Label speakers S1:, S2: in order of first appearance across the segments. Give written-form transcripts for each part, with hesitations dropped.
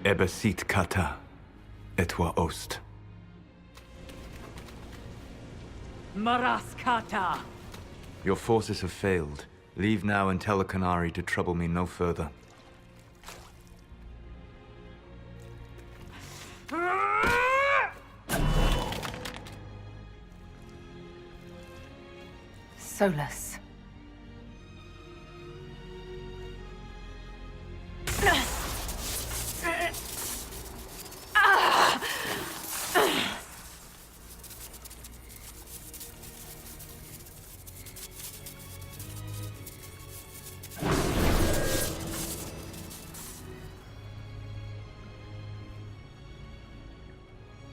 S1: Ebesit kata, etwa ost.
S2: Maraskata!
S1: Your forces have failed. Leave now and tell the Canary to trouble me no further.
S2: Solus.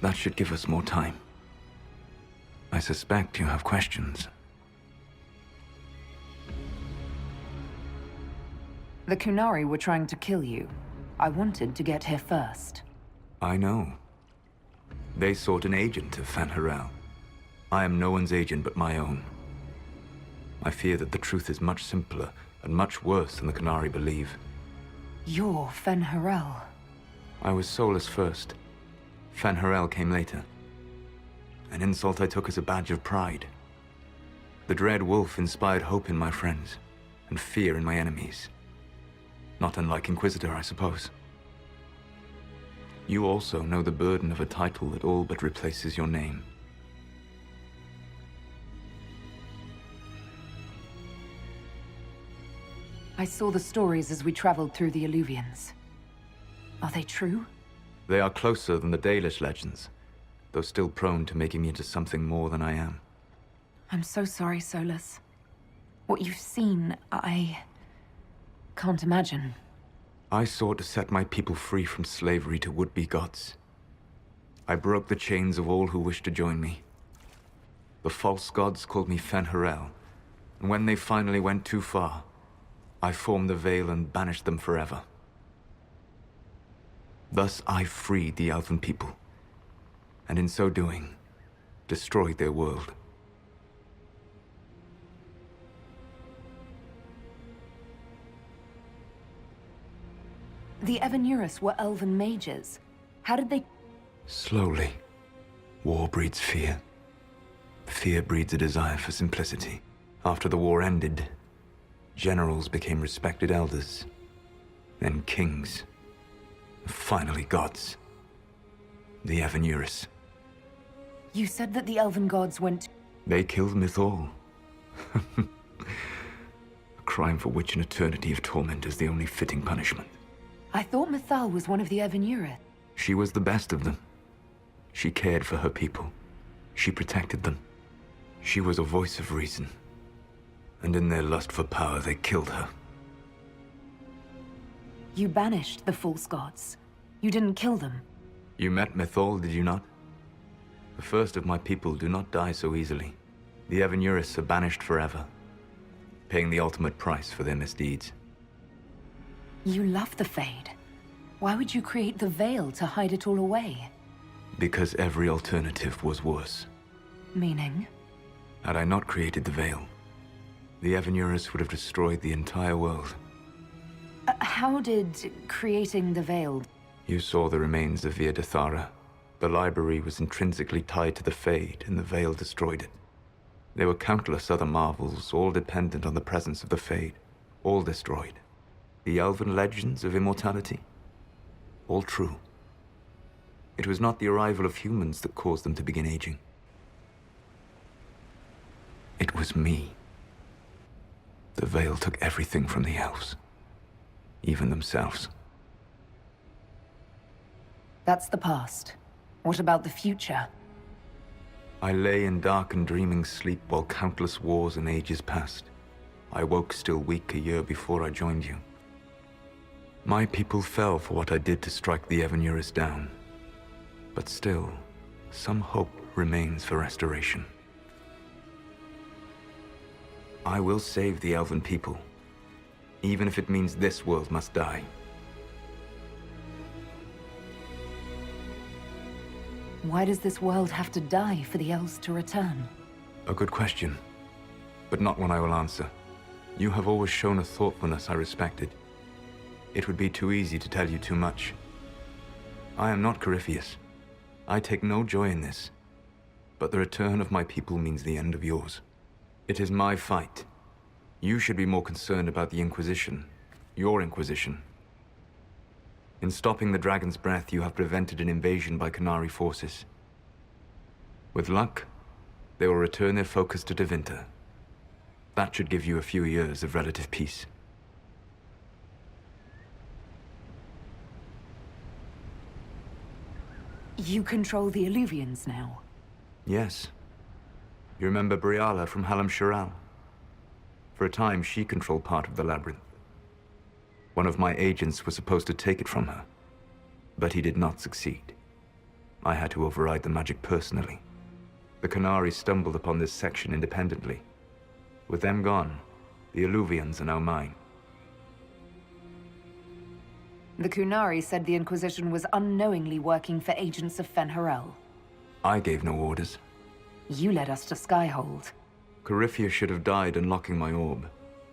S1: That should give us more time. I suspect you have questions.
S2: The Kunari were trying to kill you. I wanted to get here first.
S1: I know. They sought an agent of Fan Harel. I am no one's agent but my own. I fear that the truth is much simpler and much worse than the Canary believe.
S2: You're Fen Harel.
S1: I was Solus first. Fan Harel came later. An insult I took as a badge of pride. The Dread Wolf inspired hope in my friends, and fear in my enemies. Not unlike Inquisitor, I suppose. You also know the burden of a title that all but replaces your name.
S2: I saw the stories as we traveled through the Alluvians. Are they true?
S1: They are closer than the Dalish legends, though still prone to making me into something more than I am.
S2: I'm so sorry, Solus. What you've seen, I can't imagine.
S1: I sought to set my people free from slavery to would-be gods. I broke the chains of all who wished to join me. The false gods called me Fen Harel, and when they finally went too far, I formed the Veil and banished them forever. Thus I freed the Elven people, and in so doing, destroyed their world.
S2: The Evanurus were Elven mages. How did they...
S1: Slowly. War breeds fear. Fear breeds a desire for simplicity. After the war ended, generals became respected elders, then kings, and finally gods. The Evanurus.
S2: You said that the Elven gods went...
S1: They killed Mythal. A crime for which an eternity of torment is the only fitting punishment.
S2: I thought Mythal was one of the Evanurus.
S1: She was the best of them. She cared for her people. She protected them. She was a voice of reason. And in their lust for power, they killed her.
S2: You banished the false gods. You didn't kill them.
S1: You met Mythal, did you not? The first of my people do not die so easily. The Evanurus are banished forever, paying the ultimate price for their misdeeds.
S2: You love the Fade. Why would you create the Veil to hide it all away?
S1: Because every alternative was worse.
S2: Meaning?
S1: Had I not created the Veil, the Evanurus would have destroyed the entire world.
S2: How did creating the Veil...
S1: You saw the remains of Via Dethara. The library was intrinsically tied to the Fade, and the Veil destroyed it. There were countless other marvels, all dependent on the presence of the Fade, all destroyed. The elven legends of immortality, all true. It was not the arrival of humans that caused them to begin aging. It was me. The Veil took everything from the elves, even themselves.
S2: That's the past. What about the future?
S1: I lay in dark and dreaming sleep while countless wars and ages passed. I woke still weak a year before I joined you. My people fell for what I did to strike the Evanurus down. But still, some hope remains for restoration. I will save the Elven people, even if it means this world must die.
S2: Why does this world have to die for the elves to return?
S1: A good question, but not one I will answer. You have always shown a thoughtfulness I respected. It would be too easy to tell you too much. I am not Corypheus. I take no joy in this. But the return of my people means the end of yours. It is my fight. You should be more concerned about the Inquisition. Your Inquisition. In stopping the Dragon's Breath, you have prevented an invasion by Qunari forces. With luck, they will return their focus to Tevinter. That should give you a few years of relative peace.
S2: You control the Illuvians now?
S1: Yes. You remember Briala from Halam Shiral? For a time, she controlled part of the labyrinth. One of my agents was supposed to take it from her, but he did not succeed. I had to override the magic personally. The Qunari stumbled upon this section independently. With them gone, the Illuvians are now mine.
S2: The Qunari said the Inquisition was unknowingly working for agents of Fen'Harel.
S1: I gave no orders.
S2: You led us to Skyhold.
S1: Corypheus should have died unlocking my orb.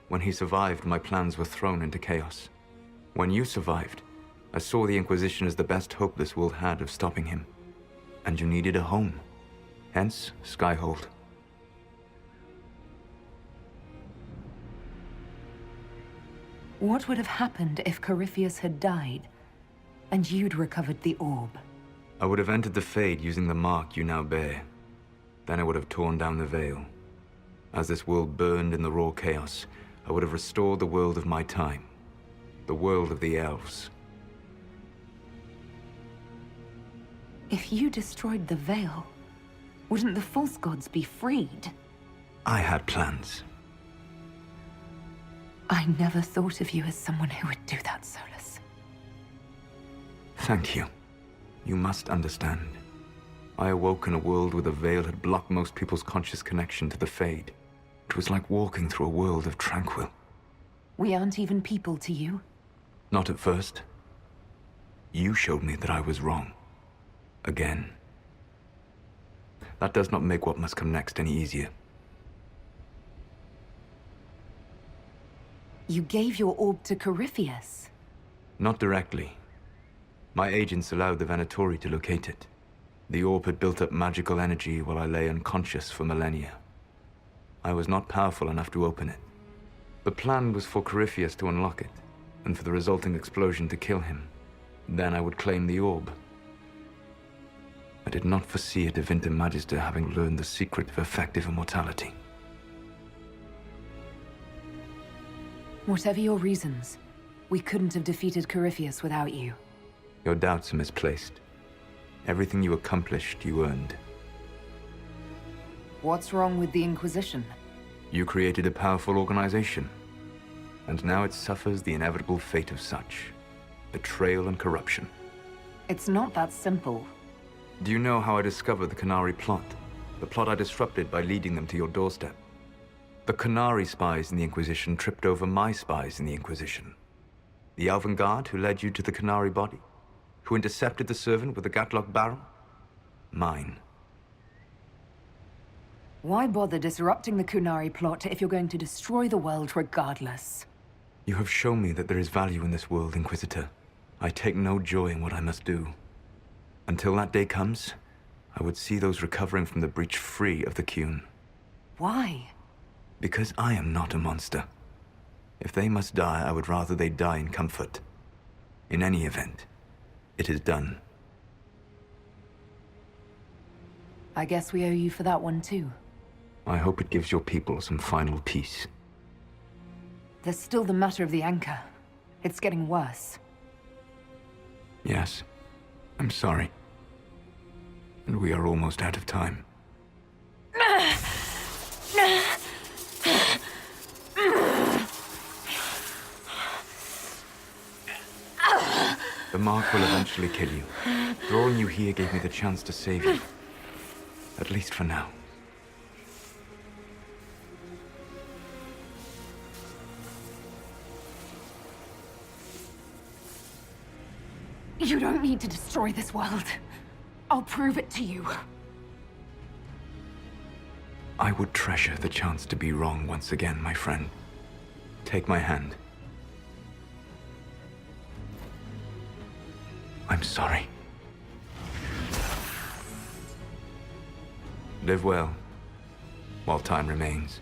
S1: When he survived, my plans were thrown into chaos. When you survived, I saw the Inquisition as the best hope this world had of stopping him. And you needed a home. Hence, Skyhold.
S2: What would have happened if Corypheus had died, and you'd recovered the orb?
S1: I would have entered the Fade using the mark you now bear. Then I would have torn down the veil. As this world burned in the raw chaos, I would have restored the world of my time. The world of the elves.
S2: If you destroyed the veil, wouldn't the false gods be freed?
S1: I had plans.
S2: I never thought of you as someone who would do that, Solus.
S1: Thank you. You must understand. I awoke in a world where the veil had blocked most people's conscious connection to the Fade. It was like walking through a world of tranquil.
S2: We aren't even people to you?
S1: Not at first. You showed me that I was wrong. Again. That does not make what must come next any easier.
S2: You gave your orb to Corypheus?
S1: Not directly. My agents allowed the Venatori to locate it. The orb had built up magical energy while I lay unconscious for millennia. I was not powerful enough to open it. The plan was for Corypheus to unlock it, and for the resulting explosion to kill him. Then I would claim the orb. I did not foresee a Tevinter Magister having learned the secret of effective immortality.
S2: Whatever your reasons, we couldn't have defeated Corypheus without you.
S1: Your doubts are misplaced. Everything you accomplished, you earned.
S2: What's wrong with the Inquisition?
S1: You created a powerful organization, and now it suffers the inevitable fate of such. Betrayal and corruption.
S2: It's not that simple.
S1: Do you know how I discovered the Qunari plot? The plot I disrupted by leading them to your doorstep. The Qunari spies in the Inquisition tripped over my spies in the Inquisition. The Elven Guard who led you to the Qunari body? Who intercepted the servant with the Gatlock barrel? Mine.
S2: Why bother disrupting the Qunari plot if you're going to destroy the world regardless?
S1: You have shown me that there is value in this world, Inquisitor. I take no joy in what I must do. Until that day comes, I would see those recovering from the breach free of the Qun.
S2: Why?
S1: Because I am not a monster. If they must die, I would rather they die in comfort. In any event, it is done.
S2: I guess we owe you for that one too.
S1: I hope it gives your people some final peace.
S2: There's still the matter of the anchor. It's getting worse.
S1: Yes, I'm sorry. And we are almost out of time. The mark will eventually kill you. Drawing you here gave me the chance to save you. At least for now.
S2: You don't need to destroy this world. I'll prove it to you.
S1: I would treasure the chance to be wrong once again, my friend. Take my hand. I'm sorry. Live well, while time remains.